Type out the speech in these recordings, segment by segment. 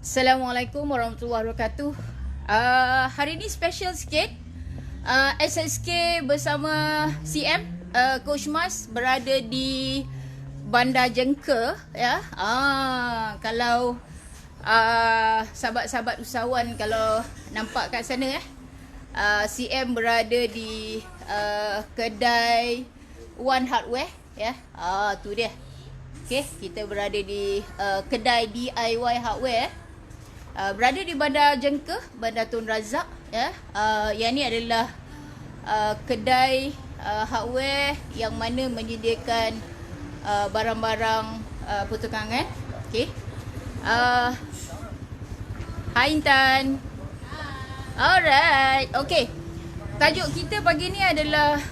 Assalamualaikum warahmatullahi wabarakatuh. Hari ni special sikit. SSK bersama CM, Coach Mas berada di Bandar Jengke, ya. Kalau sahabat-sahabat usahawan kalau nampak kat sana, CM berada di kedai One Hardware, ya. Tu dia. Okay, kita berada di kedai DIY hardware. Berada di Bandar Jengke, Bandar Tun Razak, ya. Yang ni adalah kedai hardware yang mana menyediakan barang-barang pertukangan. Okay. Hai Intan. Alright. Okay. Tajuk kita pagi ni adalah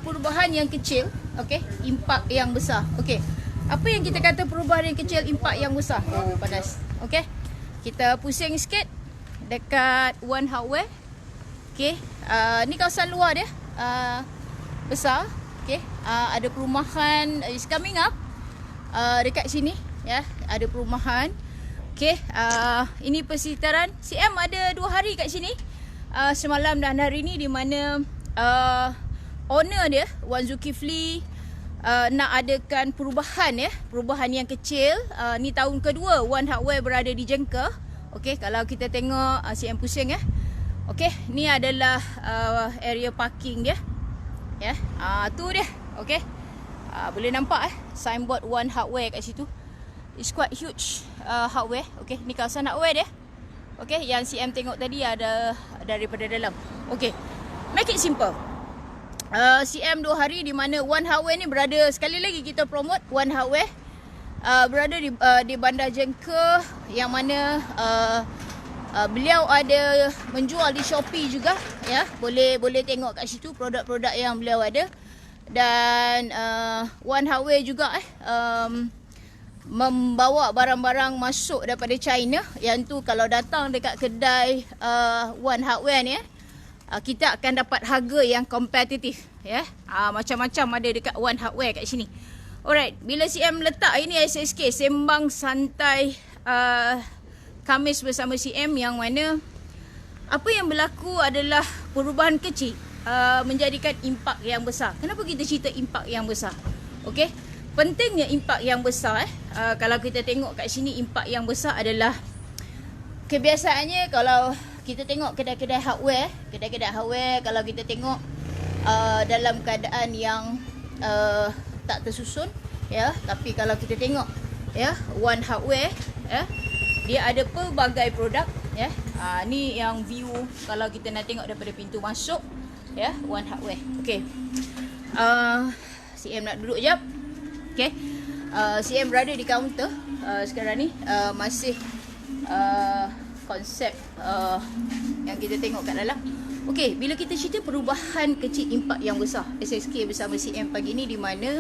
perubahan yang kecil, okay, impak yang besar. Okay. Apa yang kita kata perubahan yang kecil, impak yang besar? Oh, panas. Okay. Kita pusing sikit dekat One Hardware. Okay. Ni kawasan luar dia. Besar. Okay. Ada perumahan is coming up. Dekat sini. Ya. Ada perumahan. Okay. Ini persekitaran. CM ada 2 hari kat sini. Semalam dan hari ni, di mana owner dia, Wan Zulkifli, nak adakan perubahan, ya. Perubahan yang kecil. Ni tahun kedua One Hardware berada di Jengke. Okey, kalau kita tengok CM pusing, ya. Okey, ni adalah area parking dia. Ya. Tu dia. Okey. Boleh nampak signboard One Hardware kat situ. It's quite huge hardware. Okey, ni kawasan hardware dia. Okey, yang CM tengok tadi ada daripada dalam. Okey. Make it simple. CM 2 hari di mana One Hardware ni berada, sekali lagi kita promote One Hardware, berada di Bandar Jengke, yang mana beliau ada menjual di Shopee juga, ya. Boleh tengok kat situ produk-produk yang beliau ada. Dan One Hardware juga membawa barang-barang masuk daripada China, yang tu kalau datang dekat kedai One Hardware ni, kita akan dapat harga yang kompetitif, ya. Macam-macam ada dekat One Hardware kat sini. Alright, bila CM letak ini SSK sembang santai Khamis bersama CM, yang mana apa yang berlaku adalah perubahan kecil menjadikan impak yang besar. Kenapa kita cerita impak yang besar? Okey, pentingnya impak yang besar. Kalau kita tengok kat sini, impak yang besar adalah kebiasaannya kalau kita tengok kedai-kedai hardware, kalau kita tengok dalam keadaan yang tak tersusun, ya. Tapi kalau kita tengok, ya, One Hardware, ya, dia ada pelbagai produk, ya. Ni yang view kalau kita nak tengok daripada pintu masuk, ya, One Hardware. Okey. CM nak duduk jap. Okey. CM berada di kaunter sekarang ni, masih konsep yang kita tengok kat dalam. Okey, bila kita cerita perubahan kecil impak yang besar, SSK bersama CM pagi ni, di mana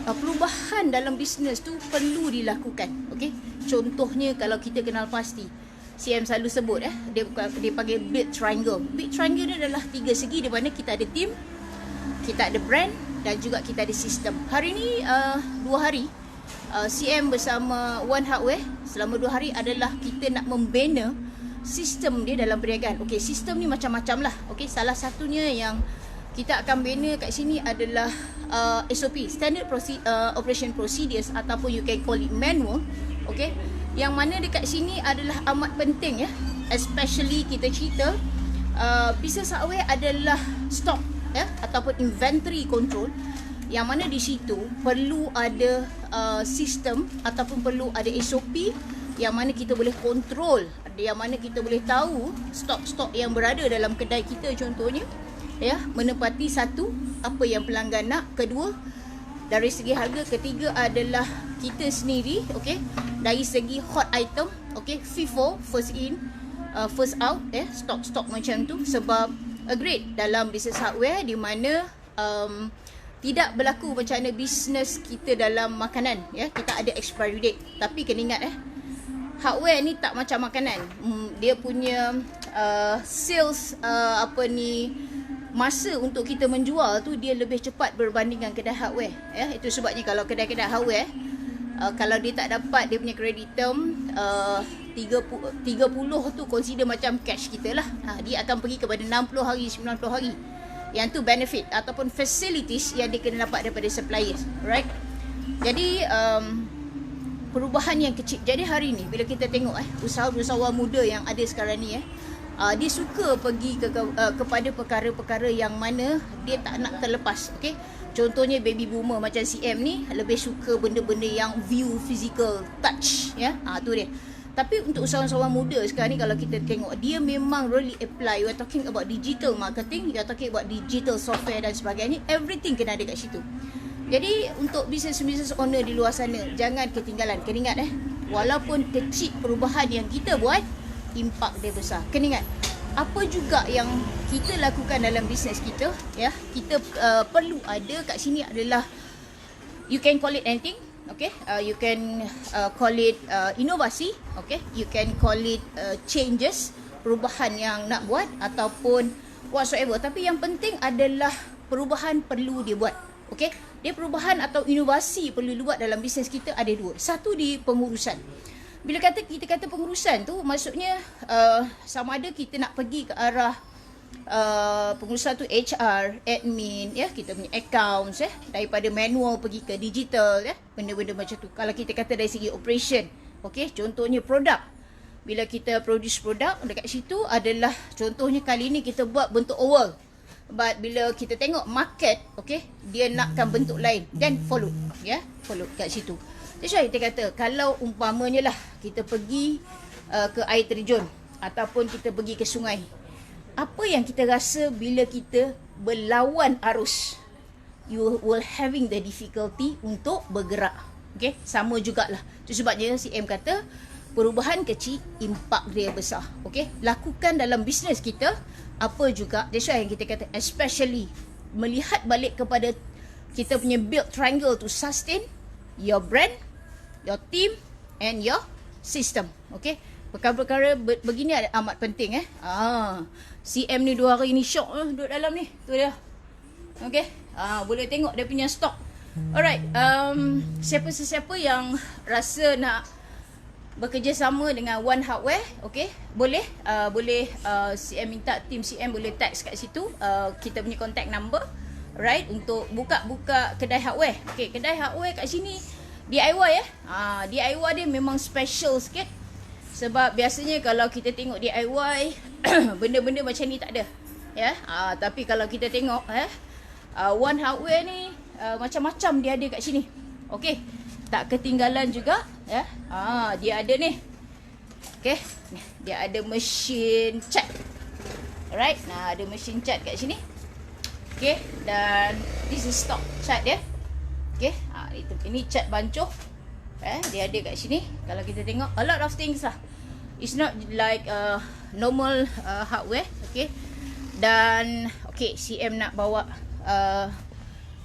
perubahan dalam bisnes tu perlu dilakukan. Okey, contohnya kalau kita kenal pasti, CM selalu sebut, dia panggil big triangle. Big triangle ni adalah 3 segi, di mana kita ada team, kita ada brand, dan juga kita ada sistem. Hari ni 2 hari CM bersama One Hardware selama 2 hari adalah kita nak membina sistem dia dalam perniagaan. Okey, sistem ni macam-macam lah. Okey, salah satunya yang kita akan bina kat sini adalah SOP, Standard Operation Procedures, ataupun you can call it manual. Okey, yang mana dekat sini adalah amat penting, ya. Especially kita cerita business hardware adalah stock, ya, ataupun inventory control, yang mana di situ perlu ada sistem ataupun perlu ada SOP yang mana kita boleh kontrol, yang mana kita boleh tahu stok-stok yang berada dalam kedai kita, contohnya, ya, menepati satu, apa yang pelanggan nak. Kedua, dari segi harga. Ketiga adalah kita sendiri, okey, dari segi hot item, okey, FIFO, first in first out, stok-stok macam tu. Sebab agreed dalam business hardware, di mana tidak berlaku macam mana bisnes kita dalam makanan, ya. Kita ada expiry date, tapi kena ingat, hardware ni tak macam makanan. Dia punya sales masa untuk kita menjual tu dia lebih cepat berbanding dengan kedai hardware, ya. Itu sebabnya kalau kedai-kedai hardware kalau dia tak dapat dia punya credit term 30 tu consider macam cash kita lah. Dia akan pergi kepada 60 hari, 90 hari. Yang tu benefit ataupun facilities yang dia kena dapat daripada suppliers. Right? Jadi perubahan yang kecil. Jadi hari ni bila kita tengok usahawan muda yang ada sekarang ni dia suka pergi kepada perkara-perkara yang mana dia tak nak terlepas. Okay? Contohnya baby boomer macam CM ni lebih suka benda-benda yang view, physical, touch. Tu dia. Tapi untuk usahawan-usahawan muda sekarang ni kalau kita tengok, dia memang really apply. We are talking about digital marketing, we are talking about digital software dan sebagainya. Everything kena ada kat situ. Jadi untuk business owner di luar sana, jangan ketinggalan. Kena ingat walaupun kecil perubahan yang kita buat, impak dia besar. Kena ingat, apa juga yang kita lakukan dalam bisnes kita, kita perlu ada kat sini adalah, you can call it anything, okay? You can call it inovasi, okay? You can call it changes, perubahan yang nak buat ataupun whatsoever. Tapi yang penting adalah perubahan perlu dia buat, okay? Dia perubahan atau inovasi perlu dibuat dalam bisnes kita ada dua. Satu di pengurusan. Bila kita kata pengurusan tu, maksudnya sama ada kita nak pergi ke arah pengurusan tu HR, admin, kita punya accounts, daripada manual pergi ke digital, benda-benda macam tu. Kalau kita kata dari segi operation, okay, contohnya produk. Bila kita produce produk, dekat situ adalah contohnya kali ni kita buat bentuk oval. But bila kita tengok market, okay, dia nakkan bentuk lain, then follow, follow kat situ. That's why kita kata, kalau umpamanya lah kita pergi ke air terjun ataupun kita pergi ke sungai, apa yang kita rasa bila kita berlawan arus? You will having the difficulty untuk bergerak. Okay? Sama jugalah. Itu sebabnya CM kata, perubahan kecil, impak dia besar. Okay? Lakukan dalam bisnes kita, apa juga. That's why yang kita kata, especially melihat balik kepada kita punya build triangle to sustain your brand, your team and your system. Okay? Perkara-perkara begini amat penting. CM ni 2 hari ni syok duduk dalam ni. Tu dia. Okay? Boleh tengok dia punya stok. Alright. Siapa-siapa yang rasa nak bekerjasama dengan One Hardware, okay, boleh CM minta tim CM boleh text kat situ kita punya contact number, right, untuk buka kedai hardware. Okay, kedai hardware kat sini DIY DIY dia memang special sikit. Sebab biasanya kalau kita tengok DIY benda-benda macam ni tak ada. Tapi kalau kita tengok One Hardware ni macam-macam dia ada kat sini. Okey. Tak ketinggalan juga dia ada ni. Okey. Dia ada mesin cat. Alright. Ada mesin cat kat sini. Okey, dan this is stock cat dia. Okey. Ini cat bancuh. Dia ada kat sini. Kalau kita tengok a lot of things lah. It's not like normal hardware. Okay. Dan okay, CM nak bawa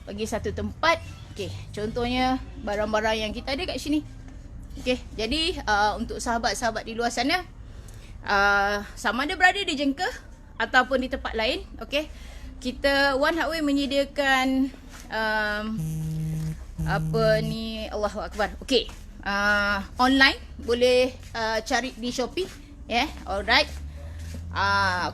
pergi satu tempat. Okay, contohnya barang-barang yang kita ada kat sini. Okay, jadi untuk sahabat-sahabat di luar sana, sama ada berada di Jengkeh ataupun di tempat lain, okay, kita One Hardware menyediakan Allahu Akbar. Okay, online boleh cari di Shopee, alright.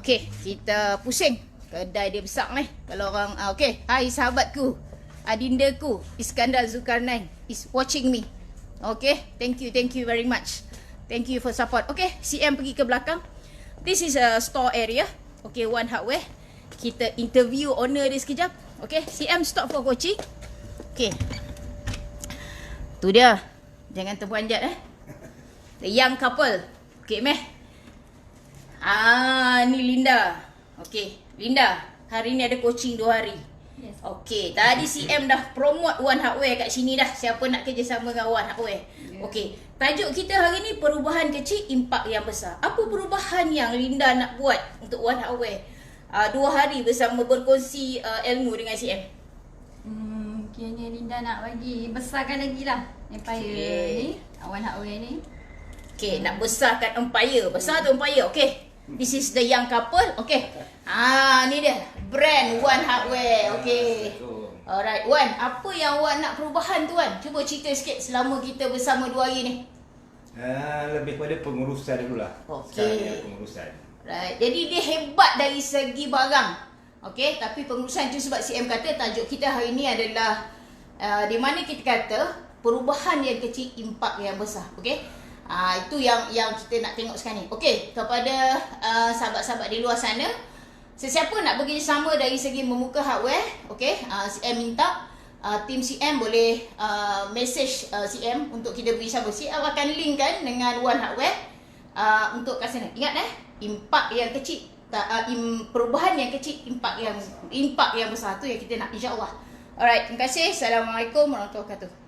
Okay, kita pusing kedai dia besar ni. Kalau orang okay, hai sahabatku, adindaku Iskandar Zulkarnain is watching me. Okay, thank you very much. Thank you for support. Okay, CM pergi ke belakang. This is a store area. Okay, One Hardware. Kita interview owner dia sekejap. Okay, CM stop for coaching. Okay, tu dia. Jangan terperanjat The young couple. Okay, meh. Ni Linda. Okay, Linda, hari ni ada coaching 2 hari. Yes. Okay, tadi CM dah promote One Hardware kat sini dah. Siapa nak kerjasama dengan One Hardware. Yeah. Okay, tajuk kita hari ni perubahan kecil, impak yang besar. Apa perubahan yang Linda nak buat untuk One Hardware 2 hari bersama berkongsi ilmu dengan CM? Kiranya Linda nak bagi besarkan lagi lah empire ni, One Hardware ni. Okay, nak besarkan empire. Besar tu empire. Okay, this is the young couple. Okay, ni dia brand One Hardware. Okay, Alright, Wan, apa yang Wan nak perubahan tu, Wan? Cuba cerita sikit selama kita bersama 2 hari ni. Lebih pada pengurusan dulu lah. Okey. Sekarang ni pengurusan. Right. Jadi dia hebat dari segi barang. Okey, tapi pengurusan tu sebab CM kata tajuk kita hari ni adalah di mana kita kata perubahan yang kecil, impak yang besar. Okey. Itu yang kita nak tengok sekarang ni. Okey, kepada sahabat-sahabat di luar sana, sesiapa nak bekerjasama dari segi membuka hardware, okey, CM minta tim CM boleh message CM untuk kita bekerjasama. CM akan linkkan dengan One Hardware untuk kat sana. Ingat impak yang kecil, perubahan yang kecil, impak yang besar tu yang kita nak, insya-Allah. Alright, terima kasih. Assalamualaikum warahmatullahi wabarakatuh.